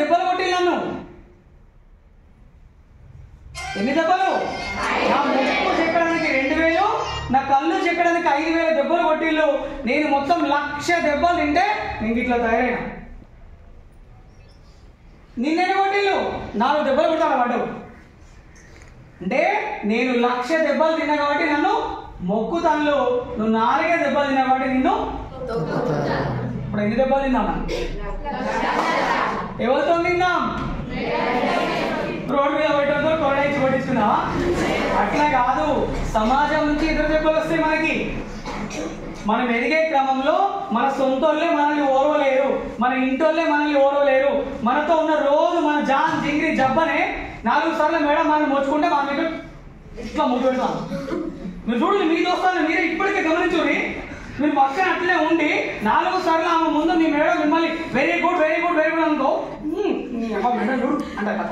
దెబ్బలు కొట్టి నన్ను. ఎన్ని దెబ్బలు? నా ముక్కు చెక్కడానికి 2000, నా కళ్ళు చెక్కడానికి 5000 దెబ్బలు కొట్టిళ్ళు. నేను మొత్తం 1,00,000 దెబ్బలు తింటే నేను ఇట్లా తయారైనా. నిన్నే కొట్టిళ్ళు 4 దెబ్బలు కొట్టాను పడ్డావు అంటే నేను 1,00,000 దెబ్బలు తిన్నా కాబట్టి నన్ను మొక్కుతాను. నువ్వు 4 దెబ్బలు తిన్నా కాబట్టి నిన్ను. ఇప్పుడు ఎన్ని దెబ్బలు తిన్నాం? ఎవరితో తిన్నాం? రోడ్డు మీద పెట్టడంతో కొరడాయించి కొట్టించుకున్నావా? అట్లా కాదు, సమాజం నుంచి ఎదురు దెబ్బలు వస్తాయి మనకి. మనం ఎదిగే క్రమంలో మన సొంతోళ్ళే మనల్ని ఓర్వలేరు, మన ఇంటోళ్ళే మనల్ని ఓర్వలేరు. మనతో ఉన్న రోజు మన జాన్ జింగిరి జబ్బనే 4 సార్లు మేడం మనల్ని మోచుకుంటే మన దగ్గర ఇట్లా ముద్దు పెడతాం. మీరు చూడండి, మీ దోస్తాను మీరే ఇప్పటికే గమనించుని. మీరు పక్కన అట్లే ఉండి 4 సార్లు ఆమె ముందు మీ మేడం మిమ్మల్ని very good very good very good అనుకో, మేడం చూడు అంటారు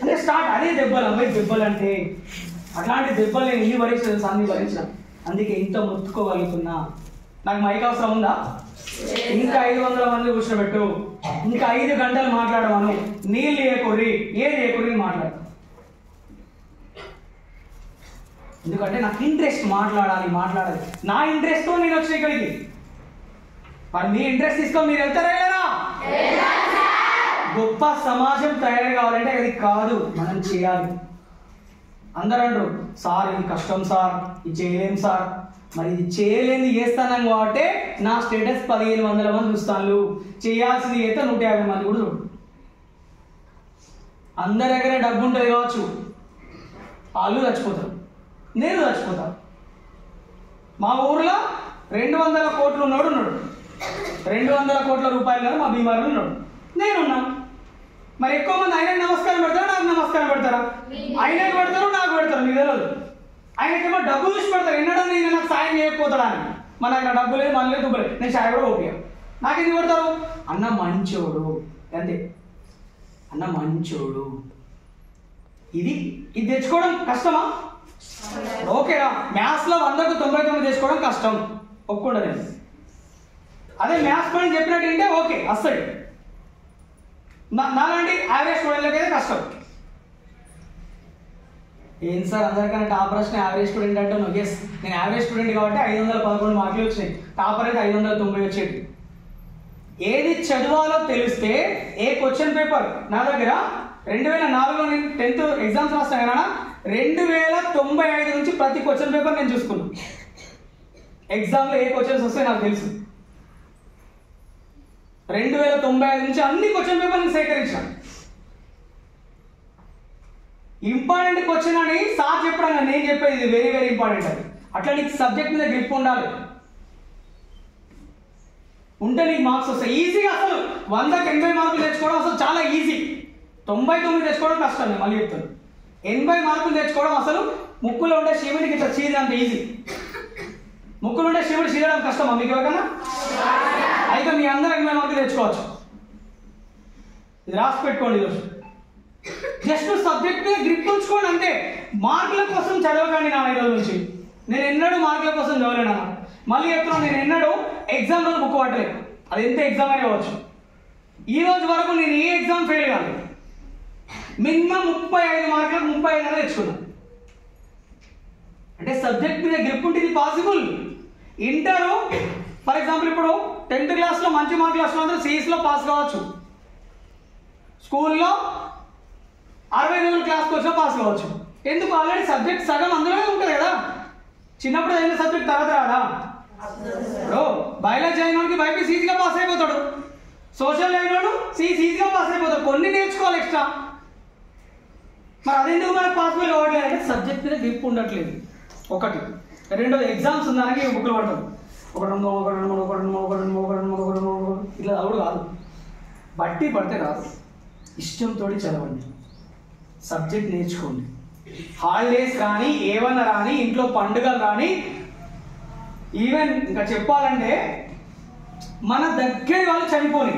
అంటే స్టార్ట్. అదే దెబ్బలు, అమ్మాయి దెబ్బలు అంటే. అట్లాంటి దెబ్బలు నేను ఇన్ని భరించలేదు, అన్ని భరించిన. అందుకే ఇంత మొత్తుకోగలుగుతున్నా. నాకు మైక్ అవసరం ఉందా? ఇంకా 500 మంది కూర్చోబెట్టు, ఇంకా 5 గంటలు మాట్లాడమను, నీళ్ళు ఏకూరి ఏది ఏకూరి మాట్లాడు. ఎందుకంటే నాకు ఇంట్రెస్ట్ మాట్లాడాలి. నా ఇంట్రెస్ట్తో నేను వచ్చిన ఇక్కడికి. మరి మీ ఇంట్రెస్ట్ తీసుకొని మీరు వెళ్తారా లేదా? గొప్ప సమాజం తయారు కావాలంటే అది కాదు, మనం చేయాలి. అందరూ అంటారు, సార్ ఇది కష్టం సార్, ఇది చేయలేం సార్. మరి ఇది చేయలేని చేస్తాను కాబట్టి నా స్టేటస్ 1500 మంది చూస్తాను. చేయాల్సింది అయితే 150 మంది కూడా చూడు. అందరి దగ్గర డబ్బు ఉంటుంది కావచ్చు, వాళ్ళు చచ్చిపోతారు, నేను చచ్చిపోతాను. మా ఊర్లో 200 కోట్లు ఉన్నాడు, 200 కోట్ల రూపాయలు మా బీమారు ఉన్నాడు, నేనున్నాను. మరి ఎక్కువ మంది ఆయనకు నమస్కారం పెడతారా, నాకు నమస్కారం పెడతారా? ఆయనకు పెడతారు, నాకు పెడతారు, మీకు తెలియదు. ఆయనకేమో డబ్బు చూసి పెడతారు, ఎన్నడూ నేను నాకు సాయం చేయకపోతాడా అని. మన ఆయన డబ్బు లేదు, మన లేదు, దుబ్బలేదు, నేను సాయం కూడా ఓపిక. నాకు ఎందుకు పెడతారు? అన్న మంచోడు అంతే, అన్న మంచోడు. ఇది తెచ్చుకోవడం కష్టమా? ఓకేనా? మ్యాథ్స్లో 100కు 99 తెచ్చుకోవడం కష్టం, ఒప్పుకుంటా. అదే మ్యాథ్స్ పని చెప్పినట్టు ఏంటే ఓకే వస్తాడు. నాలాంటి యావరేజ్ స్టూడెంట్లకి అయితే కష్టం. ఏం సార్ అందరికన్నా టాపర్ వచ్చిన యావరేజ్ స్టూడెంట్ అంటే నువ్వు? ఎస్, నేను యావరేజ్ స్టూడెంట్ కాబట్టి 511 మార్కులు వచ్చినాయి. టాపర్ అయితే 590 వచ్చేది. ఏది చదవాలో తెలిస్తే ఏ క్వశ్చన్ పేపర్ నా దగ్గర 2004లో నేను 10th ఎగ్జామ్స్ రాస్తాను కదా, 2095 నుంచి ప్రతి క్వశ్చన్ పేపర్ నేను చూసుకున్నాను. ఎగ్జామ్లో ఏ క్వశ్చన్స్ వస్తాయి నాకు తెలుసు. 2095 నుంచి అన్ని క్వశ్చన్ పేపర్ నేను సేకరించాను. ఇంపార్టెంట్ క్వశ్చన్ అని సార్ చెప్పడం, నేను చెప్పేది ఇది వెరీ వెరీ ఇంపార్టెంట్. అది అట్లా నీకు సబ్జెక్ట్ మీద గ్రిప్ ఉండాలి, ఉంటే నీకు మార్క్స్ వస్తాయి ఈజీగా. అసలు 100కి 80 మార్కులు తెచ్చుకోవడం అసలు చాలా ఈజీ. 99 తెచ్చుకోవడం కష్టం. నేను మళ్ళీ చెప్తాను, 80 మార్కులు తెచ్చుకోవడం అసలు ముక్కులో ఉండే శివుడికి ఇట్లా చీదంత ఈజీ. ముక్కులో ఉండే శివుడు చీదడం కష్టమా మీకు ఎవరికన్నా? అయితే మీ అందరూ 80 మార్కులు తెచ్చుకోవచ్చు. ఇది రాసి పెట్టుకోండి. ఈరోజు జస్ట్ సబ్జెక్ట్ మీద గ్రిప్ ఉంచుకోండి అంతే. మార్కుల కోసం చదవకండి. నా ఈరోజు నుంచి నేను ఎన్నడూ మార్కుల కోసం చదవలేను. మళ్ళీ చెప్తున్నాను, నేను ఎన్నడూ ఎగ్జామ్ రోజు బుక్ పట్టలేదు. అది ఎంత ఎగ్జామ్ అయినా అవ్వచ్చు. ఈ రోజు వరకు నేను ఏ ఎగ్జామ్ ఫెయిల్ కాదు. మినిమం 35 మార్కులకు 35 తెచ్చుకున్నాను. అంటే సబ్జెక్ట్ మీద గ్రిప్ ఉంటే ఇది పాసిబుల్. ఇంటర్ ఫర్ ఎగ్జాంపుల్ ఇప్పుడు 10th క్లాస్లో మంచి మార్కులు వస్తున్న సిఎస్లో పాస్ కావచ్చు. స్కూల్లో 60 క్లాస్కి వచ్చినా పాస్ కావచ్చు. ఎందుకు? ఆల్రెడీ సబ్జెక్ట్ సగం అందులోనే ఉంటుంది కదా. చిన్నప్పుడు చదివిన సబ్జెక్ట్ తర్వాత రాదా? ఇప్పుడు బయాలజీ అయినోడికి బైపీసీ ఈజీగా పాస్ అయిపోతాడు, సోషల్ అయినోడు ఈజీగా పాస్ అయిపోతాడు. కొన్ని నేర్చుకోవాలి ఎక్స్ట్రా. మరి అదెందుకు మనకు పాసిబుల్ కావట్లేదు అంటే సబ్జెక్ట్ మీద గ్రిప్ ఉండట్లేదు. ఒకటి. రెండోది ఎగ్జామ్స్ ఉందానికి బుక్లు పడతాం. 1 2 3 1 2 3 1 2 3 1 2 3 1 2 3 ఇట్లా అవుడు కాదు. బట్టి పడితే రాదు. ఇష్టంతో చదవండి, సబ్జెక్ట్ నేర్చుకోండి. హాలిడేస్ కానీ ఏమన్నా రాని, ఇంట్లో పండుగలు రాని, ఈవెన్ ఇంకా చెప్పాలంటే మన దగ్గర వాళ్ళు చనిపోని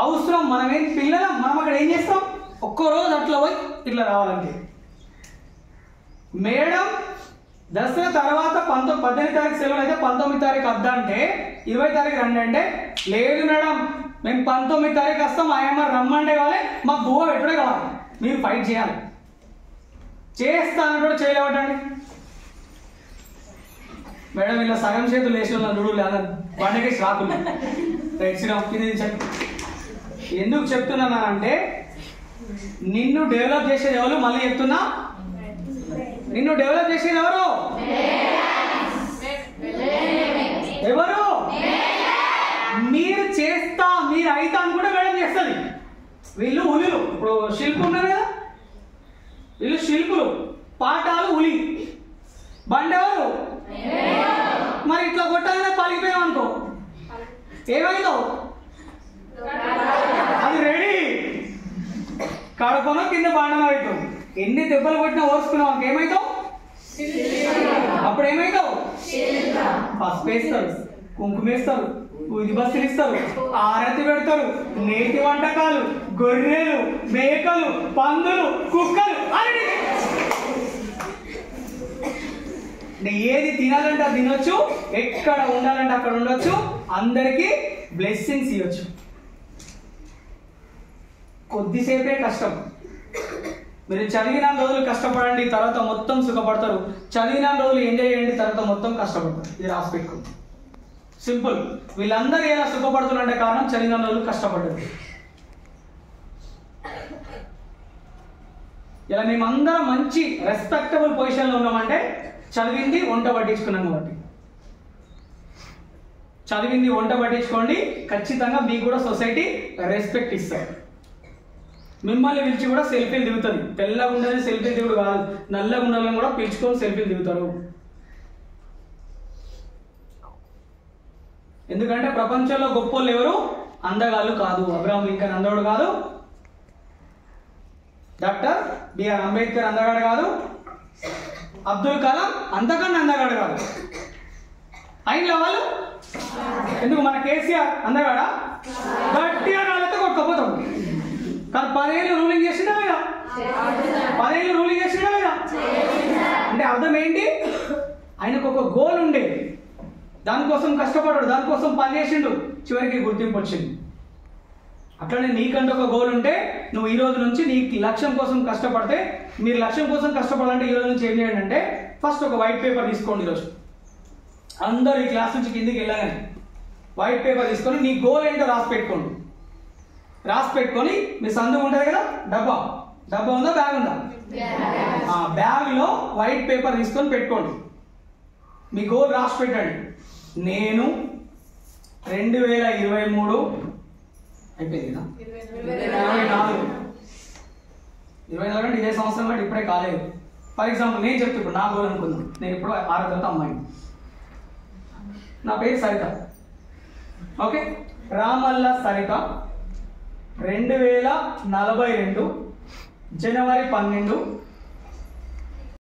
అవసరం మనమేం పిల్లలం. మనం అక్కడ ఏం చేస్తాం? ఒక్కరోజు అట్లా పోయి ఇట్లా రావాలంటే మేడం దసరా తర్వాత 18 తారీఖు సెలవులు అయితే 19 తారీఖు వద్దా అంటే 20 తారీఖు రండి అంటే లేదు మేడం మేము 19 తారీఖు వస్తాం, ఆయమ్మ రమ్మంటే కావాలి, మాకు బువ్వ పెట్టుడే కావాలి, మీరు ఫైట్ చేయాలి. చేస్తాను కూడా చేయలేవటండి. మేడం ఇలా సగం చేతులు వేసి ఉన్న నుడు లేదా బండకి షాకులు రైట్ శ్రీరామ్ కింద చెప్పి ఎందుకు చెప్తున్నానంటే నిన్ను డెవలప్ చేసేది ఎవరు? మళ్ళీ చెప్తున్నా, నిన్ను డెవలప్ చేసేది ఎవరు? ఎవరు? మీరు చేస్తా, మీరు అయితా అని కూడా మేడం చేస్తుంది. వీళ్ళు ఉలిలు, ఇప్పుడు శిల్పులు ఉన్నారు కదా, వీళ్ళు శిల్పులు, పాఠాలు ఉలి, బండెవరు? మరి ఇట్లా కొట్టాలనే పలిగిపోయాం అనుకో, ఏమైందో అది రెడీ కడుపునో కింద బాండం అవుతావు. ఎన్ని దెబ్బలు కొట్టినా ఓర్చుకున్నావు అనుకో ఏమైతావు? అప్పుడు ఏమైతావు? పసుపు వేస్తారు, కుంకుమ వేస్తారు, ఉది బస్సులు ఇస్తారు, ఆరతి పెడతారు, నేతి వంటకాలు, గొర్రెలు, మేకలు, పందులు, కుక్కలు అని ఏది తినాలంటే అది తినొచ్చు, ఎక్కడ ఉండాలంటే అక్కడ ఉండొచ్చు, అందరికీ బ్లెస్సింగ్స్ ఇవ్వచ్చు. కొద్దిసేపే కష్టం. మీరు చదివిన రోజులు కష్టపడండి, తర్వాత మొత్తం సుఖపడతారు. చదివిన రోజులు ఎంజాయ్ చేయండి, తర్వాత మొత్తం కష్టపడతారు. ఇది రాసి పెట్టుకోండి, సింపుల్. వీళ్ళందరూ ఎలా సుఖపడుతున్నారంటే కారణం చదివిన రోజులు కష్టపడ్డారు. ఇలా మేమందరం మంచి రెస్పెక్టబుల్ పొజిషన్లో ఉన్నామంటే చదివింది వంట పట్టించుకున్నాం కాబట్టి. చదివింది వంట పట్టించుకోండి, ఖచ్చితంగా మీకు కూడా సొసైటీ రెస్పెక్ట్ ఇస్తారు. మిమ్మల్ని పిలిచి కూడా సెల్ఫీలు దిగుతుంది. తెల్లగా ఉండేది సెల్ఫీ దిగుడు కాదు, నల్లగా ఉండాలని కూడా పిలుచుకొని సెల్ఫీలు దిగుతారు. ఎందుకంటే ప్రపంచంలో గొప్పోళ్ళు ఎవరు? అందగాళ్ళు కాదు. అబ్రహాం లింకన్ అందగాడు కాదు, డాక్టర్ బిఆర్ అంబేద్కర్ అందగాడు కాదు, అబ్దుల్ కలాం అంతకన్నా అందగాడు కాదు. అయిన వాళ్ళు ఎందుకు? మన కేసీఆర్ అందగాడా? గట్టిగా కాళ్ళతో కొట్టుకోపోతాం. కానీ 10 ఏళ్ళు రూలింగ్ చేసిందా లేదా? 10 ఏళ్ళు రూలింగ్ చేసిందా లేదా? అంటే అర్థం ఏంటి? ఆయనకు ఒక గోల్ ఉండే, దానికోసం కష్టపడ్డాడు, దానికోసం పని చేసిండు, చివరికి గుర్తింపు వచ్చింది. అట్లనే నీకంటే ఒక గోల్ ఉంటే నువ్వు ఈ రోజు నుంచి నీ లక్ష్యం కోసం కష్టపడితే, మీరు లక్ష్యం కోసం కష్టపడాలంటే ఈ రోజు నుంచి ఏం చేయండి అంటే ఫస్ట్ ఒక వైట్ పేపర్ తీసుకోండి. ఈరోజు అందరూ ఈ క్లాస్ నుంచి కిందికి వెళ్ళగానే వైట్ పేపర్ తీసుకొని నీ గోల్ ఏంటో రాసి పెట్టుకోండి. రాసి పెట్టుకొని మీ సందు ఉంటుంది కదా, డబ్బా ఉందా, బ్యాగ్ ఉందా? ఆ బ్యాగ్లో వైట్ పేపర్ తీసుకొని పెట్టుకోండి. మీ గోల్ రాసి పెట్టండి. నేను 2023 అయిపోయింది కదా, 24 అంటే ఇదే సంవత్సరం కాబట్టి ఇప్పుడే కాలేదు. ఫర్ ఎగ్జాంపుల్ నేను చెప్తే ఇప్పుడు నా గోల్ అనుకుందాం, నేను ఇప్పుడు 6వ తరగతి అమ్మాయిని, నా పేరు సరిత, ఓకే. రామల్ల సరిత 2042 జనవరి 12